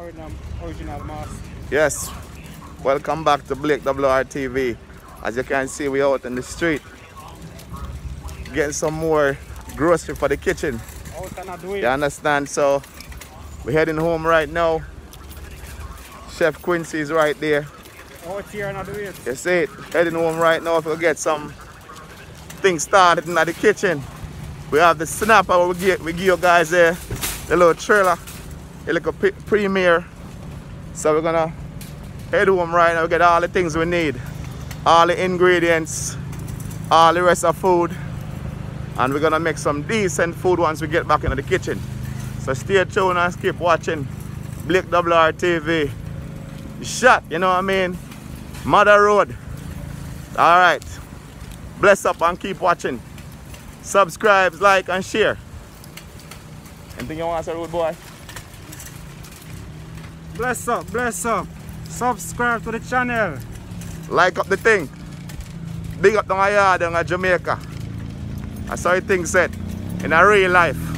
original mask. Yes, welcome back to Blake WR TV. As you can see, we out in the street getting some more grocery for the kitchen. Out and a do it. You understand? So we're heading home right now. Chef Quincy is right there. Out here and a do it. You see it? Heading home right now to get some things started in the kitchen. We have the snapper we give you guys there, the little trailer, the little premiere. So we're gonna head home right now, get all the things we need, all the ingredients, all the rest of food, and we're gonna make some decent food once we get back into the kitchen. So stay tuned and keep watching Blake WR TV. Shot, you know what I mean? Mother Road. All right. Bless up and keep watching. Subscribe, like, and share. Anything you want to say, rude boy? Bless up, bless up. Subscribe to the channel. Like up the thing. Big up to my yard in Jamaica. That's how things said in a real life.